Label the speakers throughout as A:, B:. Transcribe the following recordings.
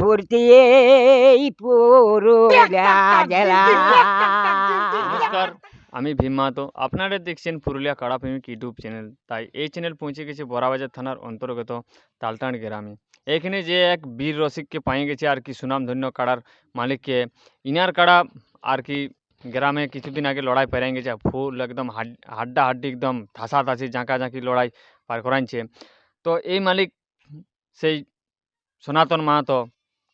A: ফুর্তি এই পুরুলিয়া জেলা।
B: নমস্কার, আমি ভীম মাহাতো। আপনারা দেখছেন পুরুলিয়া কাড়া প্রেমিক ইউটিউব চ্যানেল। তাই এই চ্যানেল পৌঁছে গেছে বড়াবাজার থানার অন্তর্গত তালটাঁড় গ্রামে। এখানে যে এক বীর রসিককে পাই গেছে আর কি, সুনামধন্য কাড়ার মালিককে। ইনার কাড়া আর কি গ্রামে কিছুদিন আগে লড়াই পেরাই গেছে, ফুল একদম হাড্ডা হাড্ডি একদম ঠাসাঠাসি ঝাঁকাঝাঁকি লড়াই পার করাইছে। তো এই মালিক সেই সনাতন মাহাতো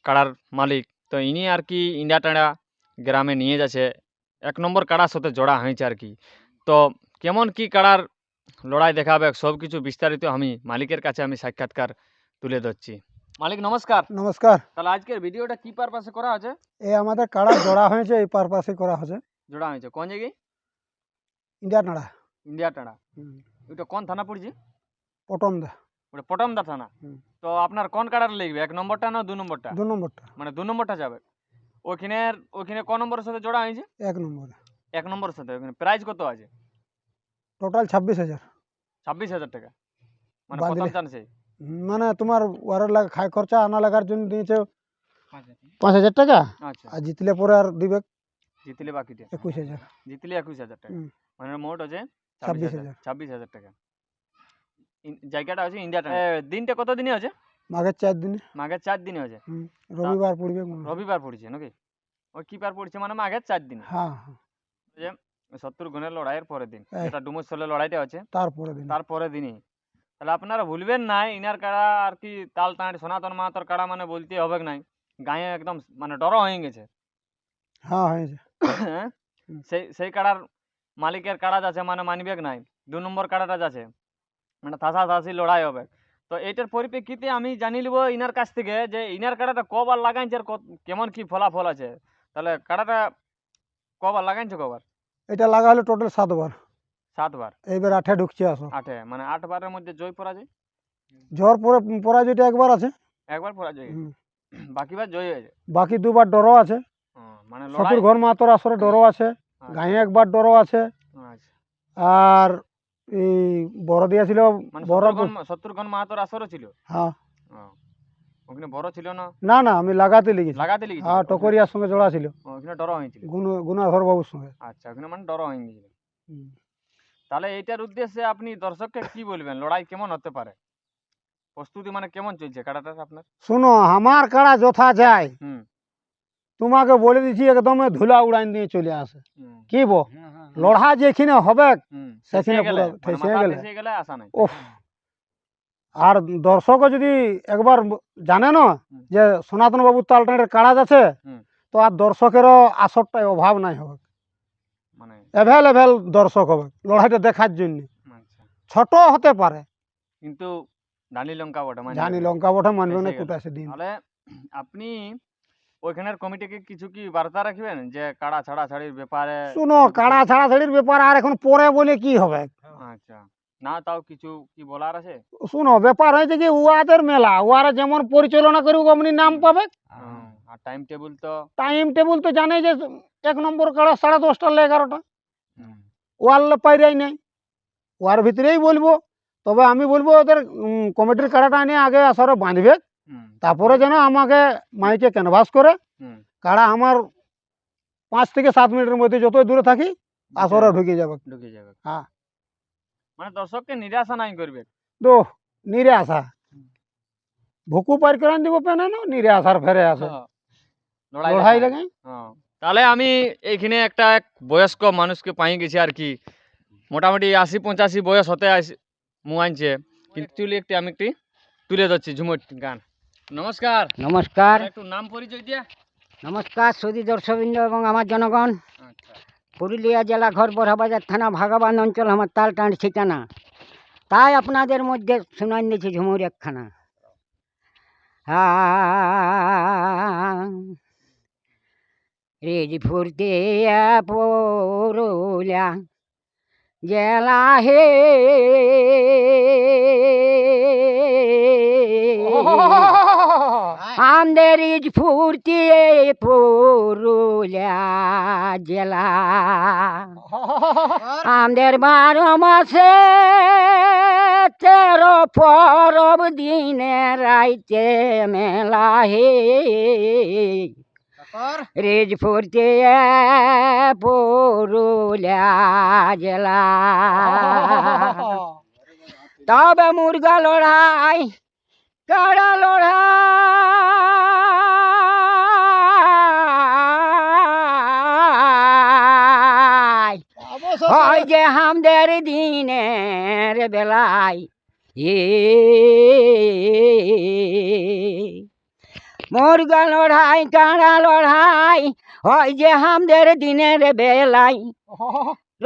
B: কাড়ার মালিক। তো ইনি আর কি ইন্ডিয়াটাড়া গ্রামে নিয়ে যাচ্ছে, এক নম্বর কাড়ার সাথে জোড়া হয়েছে আর কি। তো কেমন কি কাড়ার লড়াই দেখাবে সব কিছু বিস্তারিত আমি মালিকের কাছে আমি সাক্ষাৎকার তুলে ধরছি। মালিক নমস্কার।
C: নমস্কার।
B: তাহলে আজকের ভিডিওটা কি পারপাসে করা আছে?
C: এই আমাদের কাড়া জোড়া হয়েছে, এই পারপাসে করা হয়েছে।
B: জোড়া হয়েছে কোন জায়গায়?
C: ইন্ডিয়া নাড়া,
B: ইন্ডিয়াটাড়া। ওইটা কোন থানা পড়ছে?
C: পটমদা।
B: ওটা পটমদা থানা। তো আপনার কোন কাড়ার লিখবে, এক নম্বরটা না 2 নম্বরটা?
C: 2 নম্বরটা।
B: মানে 2 নম্বরটা যাবে। ওইখানে কোন নম্বরের সাথে জোড়া হয়েছে?
C: 1 নম্বরে।
B: 1 নম্বরের সাথে। ওখানে প্রাইস কত আছে?
C: টোটাল 26,000।
B: 26,000 টাকা। মানে
C: বাঁধলে।
B: প্রথম চান্সে
C: মানে তোমার ওয়ার লাগা খাই খরচা আনা লাগার জন্য দিয়েছে 5,000 টাকা।
B: আচ্ছা।
C: আর জিতলে পরে আর দিবে
B: জিতলে বাকিটা
C: 21,000।
B: জিতলে 21,000 টাকা।
C: হুম।
B: মানে মোট আছে
C: 26,000।
B: 26,000 টাকা। জায়গাটা আছে ইন্ডিয়াটা। দিনটা কত দিনে আছে?
C: মাঘের 4 দিনে।
B: মাঘের 4 দিনে আছে।
C: রবিবার পড়বে মনে হয়।
B: রবিবার পড়ছে নাকি? ওই কি বার পড়ছে মানে মাঘের 4 দিনে।
C: হ্যাঁ।
B: যে 70 গুণের লড়াইয়ের পরের দিন,
C: এই।
B: যেটা ডুমুরসলের লড়াইটা আছে
C: তারপরে দিন।
B: তারপরের দিনই। তাহলে আপনারা ভুলবেন না, ইনার কাড়া আর কি তালটাঁড় সনাতন মাহাতোর কাড়া মানে বলতে হবে নাই, গায়ে একদম মানে ডর হয়ে গেছে।
C: হ্যাঁ হয়েছে।
B: সেই কাড়ার মালিকের কাড়া যাচ্ছে মানে মানবে নাই। 2 নম্বর কাড়াটা যাচ্ছে মানে ঠাসাঠাসি লড়াই হবে। তো এইটার পরিপ্রেক্ষিতে আমি জানি লিব ইনার কাছ থেকে যে ইনার কাড়াটা কবার লাগাইছে আর কেমন কি ফলাফল আছে। তাহলে কাড়াটা কবার লাগাইছে কবার?
C: এটা লাগা হলো টোটাল 7 বার।
B: 7 বার।
C: এইবার 8 ঢুকছে আসো।
B: 8 মানে 8 বারের মধ্যে জয় পরাজয়?
C: ঝড় পরে পরাজয়টা একবার আছে।
B: একবার পরাজয়। বাকি বার জয় হয়েছে।
C: বাকি 2 বার ডরও আছে।
B: মানে লড়াই।
C: শত্রুর ঘর মাহাতোর আসরে ডরও আছে। গায়ে একবার ডরও আছে।
B: আচ্ছা।
C: আর এই বড় দিয়েছিল
B: মানে
C: বড়।
B: শত্রুঘ্ন মাহাতোর আসরও ছিল?
C: হ্যাঁ।
B: ওখানে বড় ছিল না?
C: না না, আমি লাগাতে লেগেছি।
B: লাগাতে লেগেছিল?
C: হ্যাঁ, টকরিয়ার সঙ্গে জোড়া ছিল।
B: ওখানে ডর হয়েছিল?
C: গুণাধর বাবুর সঙ্গে।
B: আচ্ছা, ওখানে মানে ডর হয়ে গেছিল। তাহলে এইটার উদ্দেশ্যে আপনি দর্শককে কি বলবেন, লড়াই কেমন হতে পারে? প্রস্তুতি মানে কেমন চলছে কাড়াটার আপনার?
C: শুনো, আমার কাড়া যথা যায় তোমাকে বলে দিচ্ছি, একদম ধুলা উড়াইন দিয়ে চলে আসে। কি বো লড়া যেখানে হবে সেখানে পুরো ঠেসে গেলে
B: আশা নাই।
C: ওহ। আর দর্শকও যদি একবার জানে না যে সনাতন বাবুর তালটাঁড়ের কাড়া আছে, তো আর দর্শকেরও আসরটাই অভাব নাই হবে।
B: মানে
C: অ্যাভেলেবেল দর্শক হবে লড়াইটা দেখার জন্য। ছোট হতে পারে
B: কিন্তু ধানি লঙ্কা বটে, মানে
C: জানি লঙ্কা বটে মানবে না কুটাছে দিন।
B: তাহলে আপনি ওইখানের কমিটিকে কিছু কি বার্তা রাখবেন যে কাড়া ছাড়াছাড়ির ব্যাপারে?
C: শুনো, কাড়া ছাড়াছাড়ির ব্যাপার আর এখন পরে বলে কি হবে।
B: আচ্ছা, না তাও কিছু কি বলার আছে?
C: শুনো, ব্যাপার হয়েছে কি উহাদের মেলা, উহারা যেমন পরিচালনা করুক অমনি নাম পাবে।
B: আর টাইম টেবিল
C: তো জানে যে 1 নম্বর কাড়া 10:30 11টা ওয়ার পাইরাই নাই, ওয়ার ভিতরেই বলবো। তবে আমি বলবো ওদের কমিটির কাড়াটা নিয়ে আগে আসরে বাঁধবে, তারপরে যেন আমাকে মাইকে ক্যানভাস করে কাড়া আমার 5 থেকে 7 মিনিটের মধ্যে যতই দূরে থাকি আসরে ঢুকে যাবে। হ্যাঁ,
B: মানে দর্শককে নিরাশা নাই করবে
C: তো নিরাশা ভুকু পার করে দিব পেনে না, নিরাশার ফেরে আসে লড়াই লাগে।
B: তাহলে আমি এইখানে একটা বয়স্ক মানুষকে পাই গেছি আর কি, মোটামুটি 80-85 বয়স হতে আনছে, কিন্তু আমি একটি তুলে ধরছি ঝুমুর গান। নমস্কার।
A: নমস্কার।
B: একটু নাম পরিচয় দিয়া।
A: নমস্কার সুধী দর্শকবৃন্দ এবং আমার জনগণ। পুরুলিয়া জেলা ঘর বড়াবাজার থানা ভাগাবান অঞ্চল আমার তালটাঁড় ঠিকানা। তাই আপনাদের মধ্যে শুনাই দিয়েছি ঝুমুর একখানা। রেজ ফুরতে পুরুলিয়া জেলা হে আমাদের ফুর্তি পুরুলিয়া জেলা আমাদের 12 মাসে 13 পরব দিনে রাইতে মেলা হে রেজ ফুর্তি পুরুলিয়া জেলা তবে মুরগা লড়াই কাড়া লড়াই হয় যে আমাদের দিনের বেলায় মুরগা লড়াই কাড়া লড়াই হয় যে আমাদের দিনের বেলায়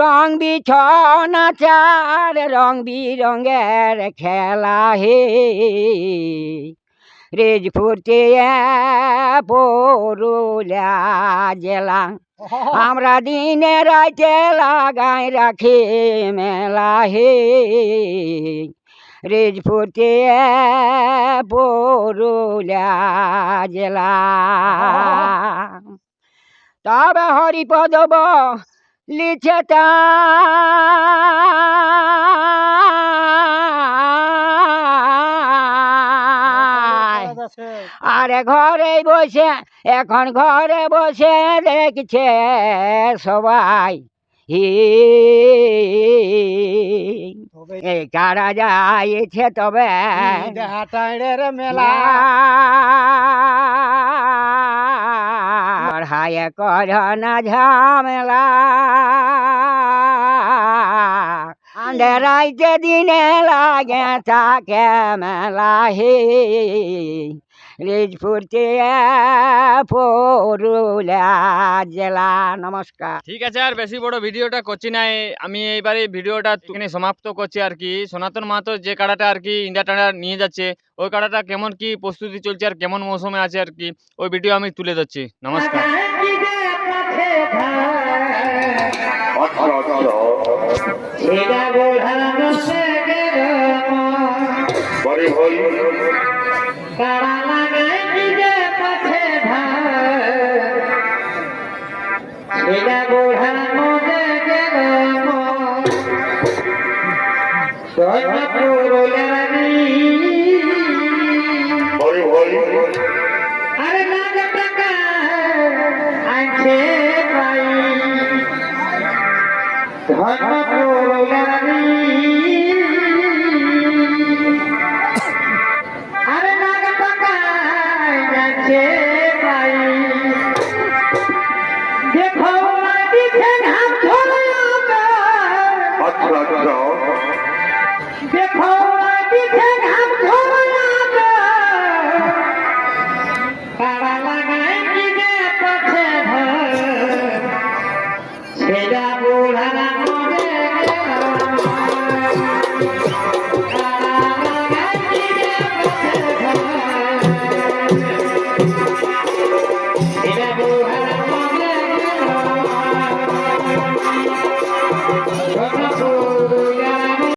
A: রং বিছনা চার রং বিরঙের খেলা হে রেজ ফুর্তি পুরুলিয়া জেলা আমরা দিনে রাইতে লাগাই রাখি মেলা হে রেজ ফুর্তি পুরুলিয়া জেলা তবে হরিপদ লিখে আরে ঘরে বসে এখন ঘরে বসে দেখছে সবাই এই কারা যাইছে তবে মেলা হায় কর না ঝামেলা আন্ধারাইতে দিনে লাগে থাকে মেলা হে রেজ ফুর্তি পুরুলিয়া জেলা নমস্কার।
B: ঠিক আছে, আর বেশি বড় ভিডিওটা করছি না, আমি এইবারে ভিডিওটা এখানে সমাপ্ত করছি আর কি। সনাতন মাহাতো যে কাড়াটা আর কি ইন্ডিয়া টাড়া নিয়ে যাচ্ছে, ওই কাড়াটা কেমন কি প্রস্তুতি চলছে আর কেমন মৌসুমে আছে আর কি, ওই ভিডিও আমি তুলে ধরছি। নমস্কার।
A: বুড়া